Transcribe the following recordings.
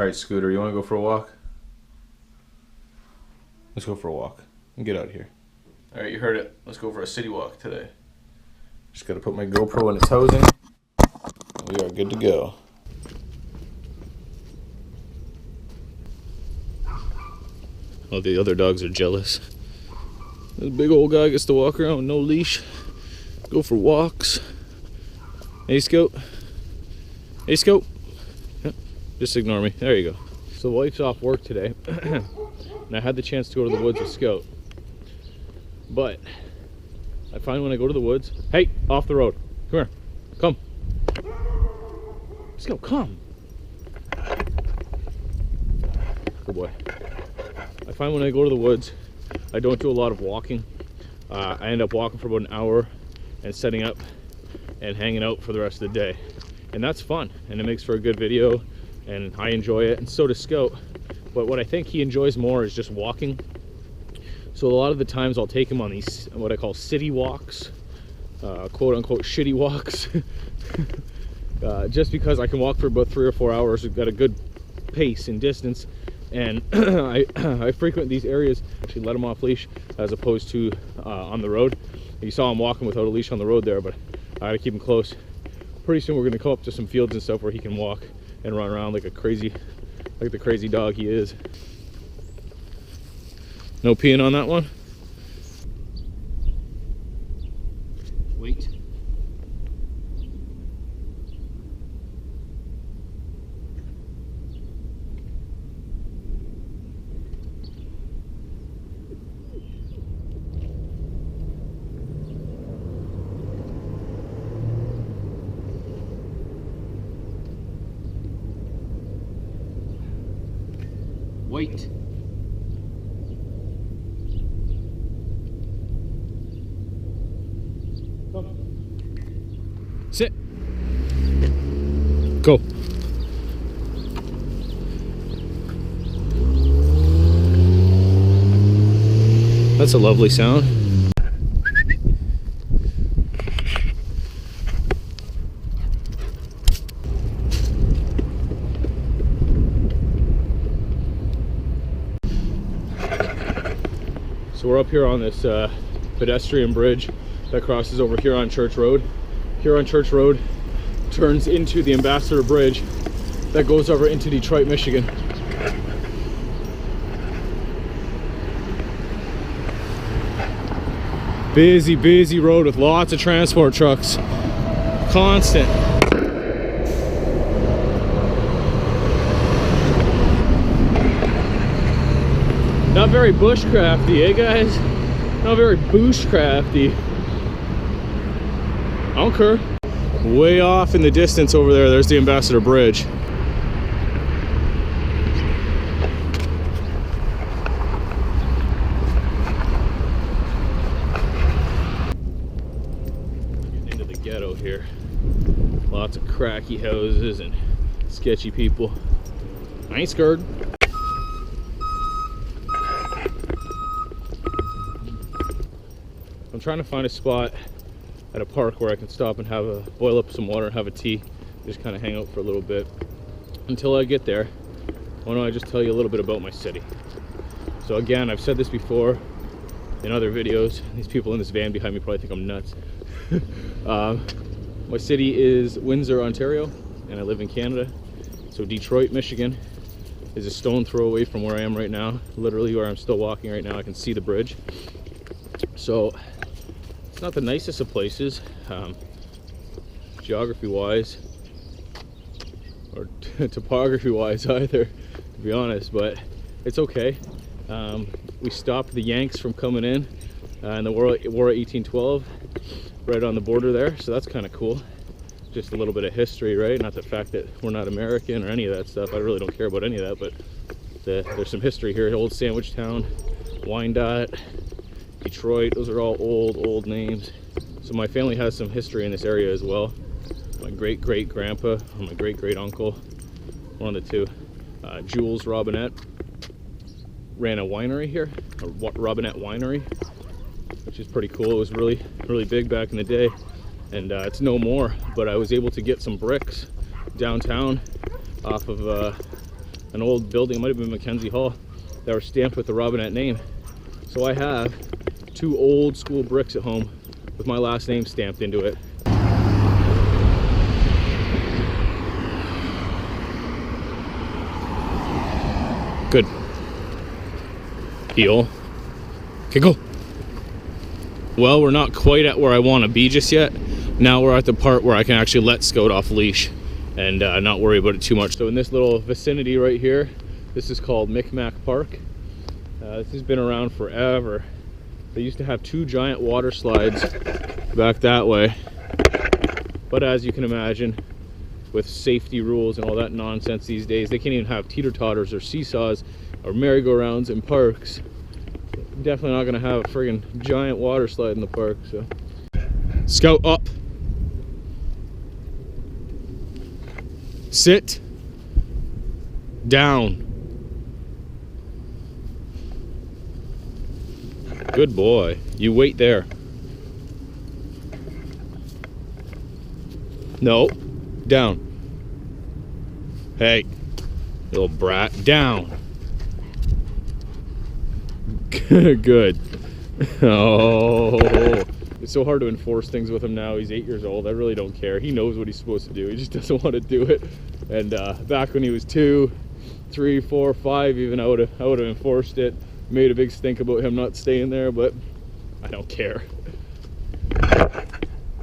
Alright, Scooter, you want to go for a walk? Let's go for a walk and get out of here. Alright, you heard it. Let's go for a city walk today. Just got to put my GoPro in its housing. We are good to go. Oh, the other dogs are jealous. This big old guy gets to walk around with no leash, go for walks. Hey, Scout. Hey, Scout. Yep. Just ignore me. There you go. So the wife's off work today, and I had the chance to go to the woods with Scout. But I find when I go to the woods, hey, off the road. Come here. Come. Scout, come. Good boy. I find when I go to the woods, I don't do a lot of walking. I end up walking for about an hour and setting up and hanging out for the rest of the day. And that's fun, and it makes for a good video, and I enjoy it, and so does Scout. But what I think he enjoys more is just walking. So a lot of the times I'll take him on these, what I call city walks, quote unquote shitty walks, just because I can walk for about 3 or 4 hours. We've got a good pace and distance, and I frequent these areas, actually let him off leash as opposed to on the road. You saw him walking without a leash on the road there, but I gotta keep him close. Pretty soon we're gonna come up to some fields and stuff where he can walk and run around like the crazy dog he is. No peeing on that one? Wait. Wait. Come. Sit. Go. That's a lovely sound. So we're up here on this pedestrian bridge that crosses over Huron Church Road. Huron Church Road turns into the Ambassador Bridge that goes over into Detroit, Michigan. Busy, busy road with lots of transport trucks. Constant. Not very bushcrafty, eh guys? Not very bushcrafty. I don't care. Way off in the distance over there, there's the Ambassador Bridge. Getting into the ghetto here. Lots of cracky houses and sketchy people. I ain't scared. I'm trying to find a spot at a park where I can stop and boil up some water and have a tea, just kind of hang out for a little bit. Until I get there, why don't I just tell you a little bit about my city. So again, I've said this before in other videos. These people in this van behind me probably think I'm nuts. My city is Windsor, Ontario, and I live in Canada. So Detroit, Michigan is a stone throw away from where I am right now. Literally where I'm still walking right now, I can see the bridge. So it's not the nicest of places, geography-wise, or topography-wise either, to be honest, but it's okay. We stopped the Yanks from coming in the War of 1812, right on the border there, so that's kind of cool. Just a little bit of history, right? Not the fact that we're not American or any of that stuff. I really don't care about any of that, but there's some history here. Old Sandwich Town, Wyandotte, Detroit, those are all old names. So my family has some history in this area as well. My great-great-grandpa or my great-great-uncle, one of the two, Jules Robinet, ran a winery here, a Robinet winery, which is pretty cool. It was really big back in the day, and it's no more, but I was able to get some bricks downtown off of an old building, it might have been Mackenzie Hall, that were stamped with the Robinet name. So I have 2 old school bricks at home with my last name stamped into it. Good. Heel. Okay, go. Well, we're not quite at where I want to be just yet. Now we're at the part where I can actually let Scout off leash and not worry about it too much. So in this little vicinity right here, this is called Micmac Park. This has been around forever. They used to have 2 giant water slides back that way. But as you can imagine, with safety rules and all that nonsense these days, they can't even have teeter-totters or seesaws or merry-go-rounds in parks. Definitely not gonna have a friggin' giant water slide in the park, so. Scout up. Sit. Down. Good boy. You wait there. No. Down. Hey, little brat. Down. Good. Oh, it's so hard to enforce things with him now. He's 8 years old. I really don't care. He knows what he's supposed to do. He just doesn't want to do it. And back when he was 2, 3, 4, 5, even I would have enforced it. Made a big stink about him not staying there, but I don't care.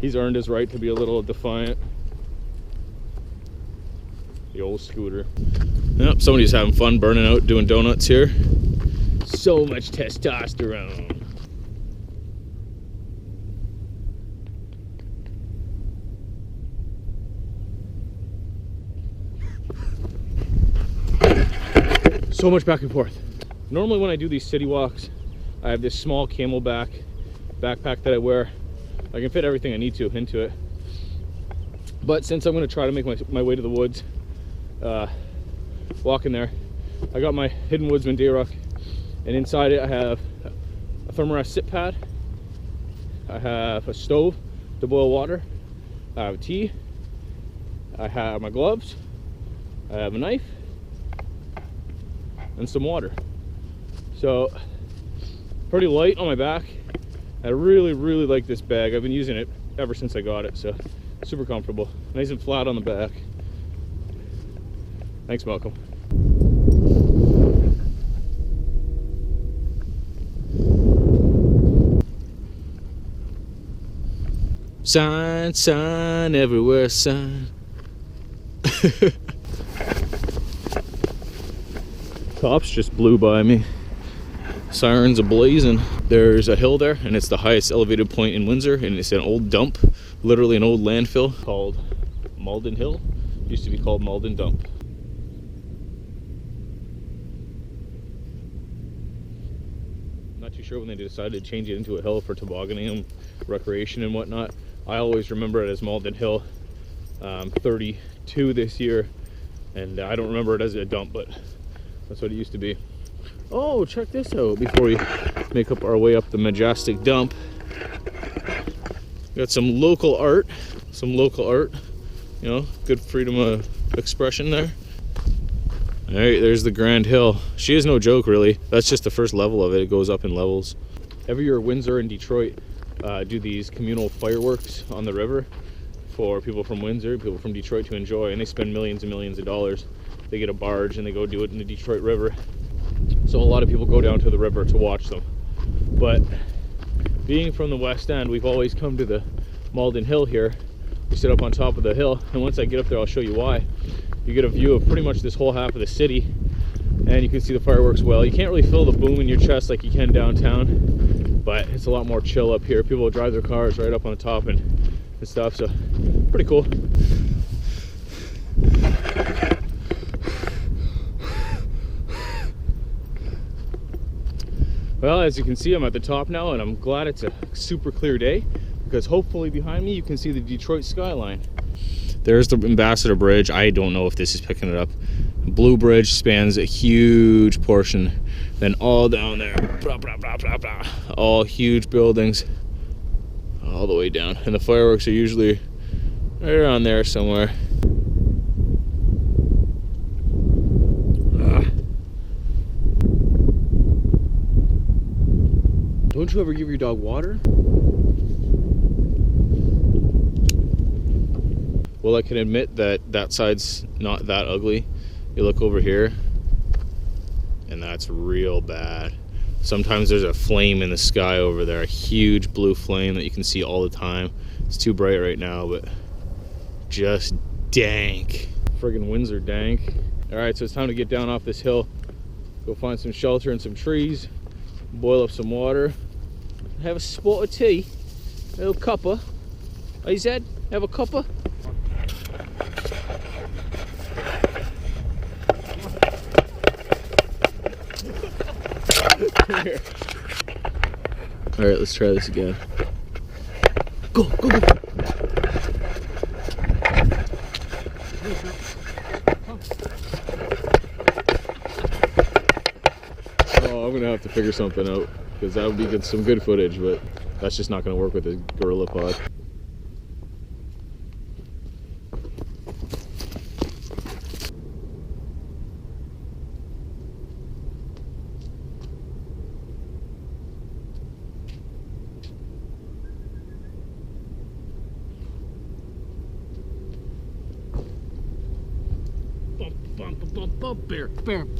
He's earned his right to be a little defiant. The old scooter. Yep, somebody's having fun burning out doing donuts here. So much testosterone. So much back and forth. Normally when I do these city walks, I have this small camelback backpack that I wear. I can fit everything I need to into it. But since I'm going to try to make my way to the woods, walking there, I got my Hidden Woodsman day ruck, and inside it I have a thermarest sit pad, I have a stove to boil water, I have tea, I have my gloves, I have a knife, and some water. So pretty light on my back. I really like this bag. I've been using it ever since I got it, so super comfortable, nice and flat on the back. Thanks, Malcolm. Sign, sign, everywhere sign. Cops just blew by me. Sirens ablazing. There's a hill there, and it's the highest elevated point in Windsor, and it's an old dump, literally an old landfill called Malden Hill. It used to be called Malden Dump. Not too sure when they decided to change it into a hill for tobogganing and recreation and whatnot. I always remember it as Malden Hill. 32 this year, and I don't remember it as a dump, but that's what it used to be. Oh, check this out before we make up our way up the majestic dump. Got some local art, you know, good freedom of expression there. All right, there's the Grand Hill. She is no joke, really. That's just the first level of it. It goes up in levels. Every year, Windsor and Detroit do these communal fireworks on the river for people from Windsor, people from Detroit to enjoy, and they spend millions and millions of dollars. They get a barge and they go do it in the Detroit River. So a lot of people go down to the river to watch them. But being from the West End, we've always come to the Malden Hill here. We sit up on top of the hill, and once I get up there, I'll show you why. You get a view of pretty much this whole half of the city, and you can see the fireworks well. You can't really feel the boom in your chest like you can downtown, but it's a lot more chill up here. People drive their cars right up on the top and stuff, so pretty cool. Well, as you can see, I'm at the top now, and I'm glad it's a super clear day, because hopefully behind me you can see the Detroit skyline. There's the Ambassador Bridge. I don't know if this is picking it up. Blue Bridge spans a huge portion, then all down there, blah, blah, blah, blah, blah. All huge buildings all the way down, and the fireworks are usually right around there somewhere. Don't you ever give your dog water? Well, I can admit that that side's not that ugly. You look over here, and that's real bad. Sometimes there's a flame in the sky over there, a huge blue flame that you can see all the time. It's too bright right now, but just dank. Friggin' winds are dank. All right, so it's time to get down off this hill, go find some shelter and some trees, boil up some water, have a spot of tea, a little cuppa. Hey Zed, have a cuppa? Here. All right, let's try this again. Go, go, go. Oh, I'm gonna have to figure something out because that would be some good footage, but that's just not gonna work with a gorilla pod.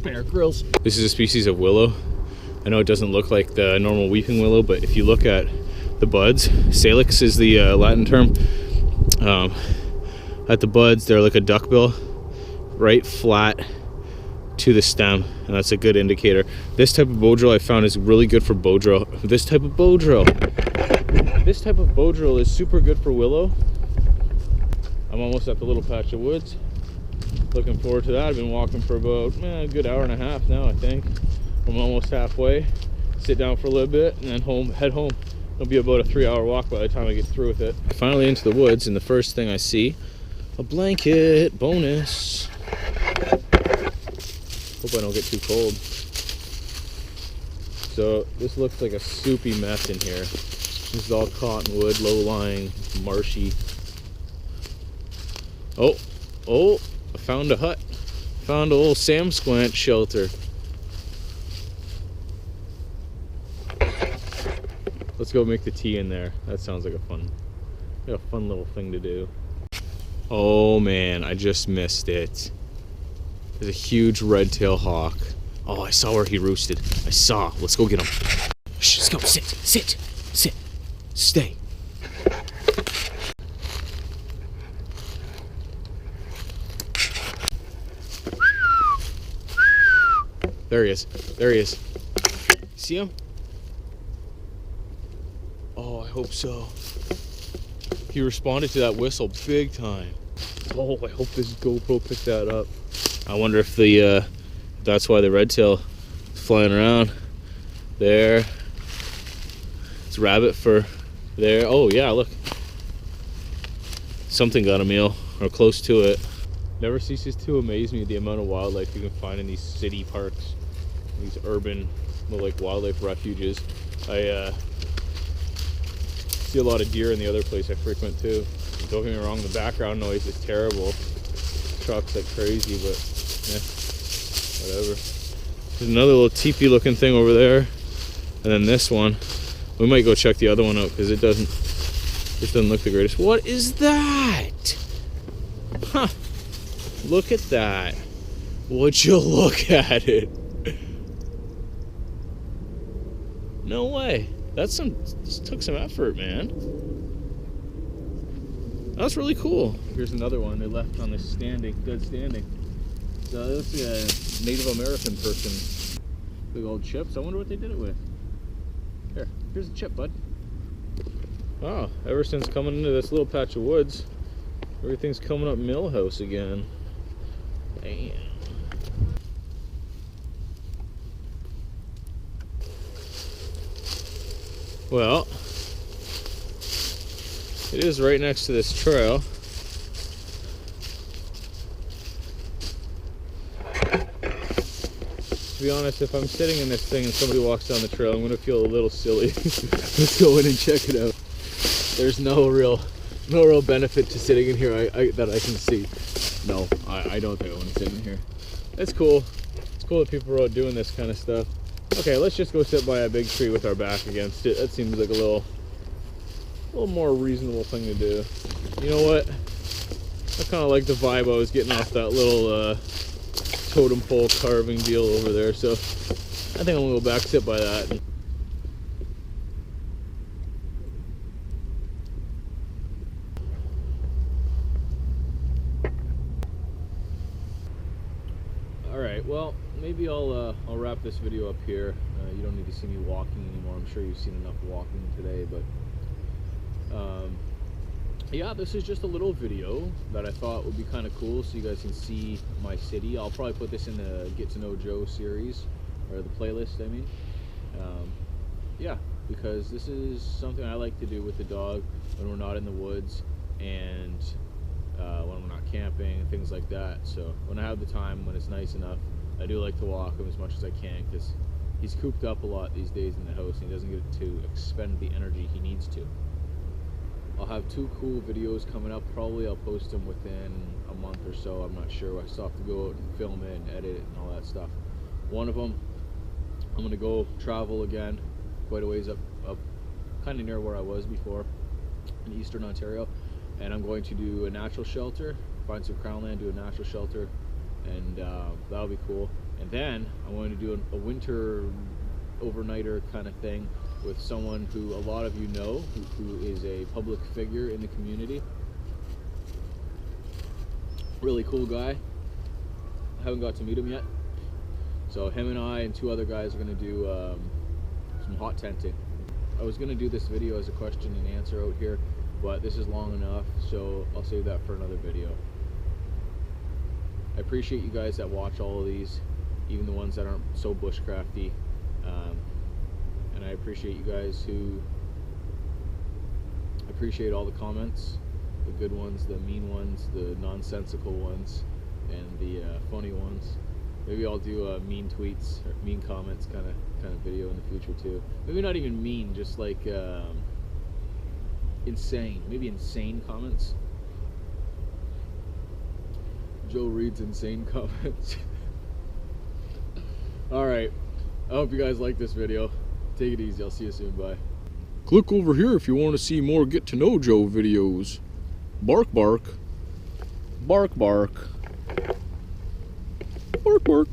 Bear Grylls. This is a species of willow. I know it doesn't look like the normal weeping willow, but if you look at the buds, salix is the Latin term. At the buds, they're like a duckbill, right flat to the stem, and that's a good indicator. This type of bow drill I found is really good for bow drill. This type of bow drill is super good for willow. I'm almost at the little patch of woods. Looking forward to that. I've been walking for about a good hour and a half now, I think. I'm almost halfway. Sit down for a little bit and then head home. It'll be about a 3-hour walk by the time I get through with it. Finally into the woods, and the first thing I see, a blanket. Bonus. Hope I don't get too cold. So this looks like a soupy mess in here. This is all cottonwood, low-lying, marshy. Oh, I found a hut. Found a little Sam Squanch shelter. Let's go make the tea in there. That sounds like a fun little thing to do. Oh man, I just missed it. There's a huge red-tailed hawk. Oh, I saw where he roosted. I saw. Let's go get him. Shh, let's go. Sit. Stay. There he is. See him? Oh, I hope so. He responded to that whistle big time. Oh, I hope this GoPro picked that up. I wonder if that's why the red tail is flying around. There. It's rabbit fur. There. Oh yeah, look. Something got a meal, or close to it. Never ceases to amaze me the amount of wildlife you can find in these city parks, these urban like wildlife refuges. I see a lot of deer in the other place I frequent too. Don't get me wrong, the background noise is terrible. Trucks like crazy, but whatever. There's another little teepee looking thing over there, and then this one. We might go check the other one out because this doesn't look the greatest. What is that? Huh. Look at that. Would you look at it? No way. This took some effort, man. That's really cool. Here's another one they left on this dead standing. So this is a Native American person. Big old chips. I wonder what they did it with. Here's a chip, bud. Oh, ever since coming into this little patch of woods, everything's coming up Millhouse again. Damn. Well, it is right next to this trail. To be honest, if I'm sitting in this thing and somebody walks down the trail, I'm gonna feel a little silly. Let's go in and check it out. There's no real benefit to sitting in here that I can see. No, I don't think I want to sit in here. It's cool. It's cool that people are out doing this kind of stuff. Okay, let's just go sit by a big tree with our back against it. That seems like a little more reasonable thing to do. You know what? I kind of like the vibe I was getting off that little totem pole carving deal over there, so I think I'm gonna go back, sit by that. Alright, well, maybe I'll wrap this video up here. You don't need to see me walking anymore. I'm sure you've seen enough walking today, but yeah, this is just a little video that I thought would be kind of cool so you guys can see my city. I'll probably put this in the Get to Know Joe series, or the playlist, I mean. Yeah, because this is something I like to do with the dog when we're not in the woods and when we're not camping and things like that. So when I have the time, when it's nice enough, I do like to walk him as much as I can, because he's cooped up a lot these days in the house and he doesn't get to expend the energy he needs to. I'll have 2 cool videos coming up. Probably I'll post them within a month or so. I'm not sure. I still have to go out and film it and edit it and all that stuff. One of them, I'm going to go travel again quite a ways up kind of near where I was before in Eastern Ontario. And I'm going to do a natural shelter, find some crown land, do a natural shelter, and that'll be cool. And then I'm going to do a winter overnighter kind of thing with someone who a lot of you know, who is a public figure in the community. Really cool guy. I haven't got to meet him yet. So him and I and 2 other guys are going to do some hot tenting. I was going to do this video as a question and answer out here, but this is long enough, so I'll save that for another video. I appreciate you guys that watch all of these, even the ones that aren't so bushcrafty. And I appreciate you guys who appreciate all the comments, the good ones, the mean ones, the nonsensical ones, and the funny ones. Maybe I'll do mean tweets or mean comments kind of video in the future too. Maybe not even mean, just like insane. Maybe insane comments. Joe reads insane comments. Alright, I hope you guys like this video. Take it easy. I'll see you soon. Bye. Click over here if you want to see more Get to Know Joe videos. Bark, bark. Bark, bark. Bark, bark.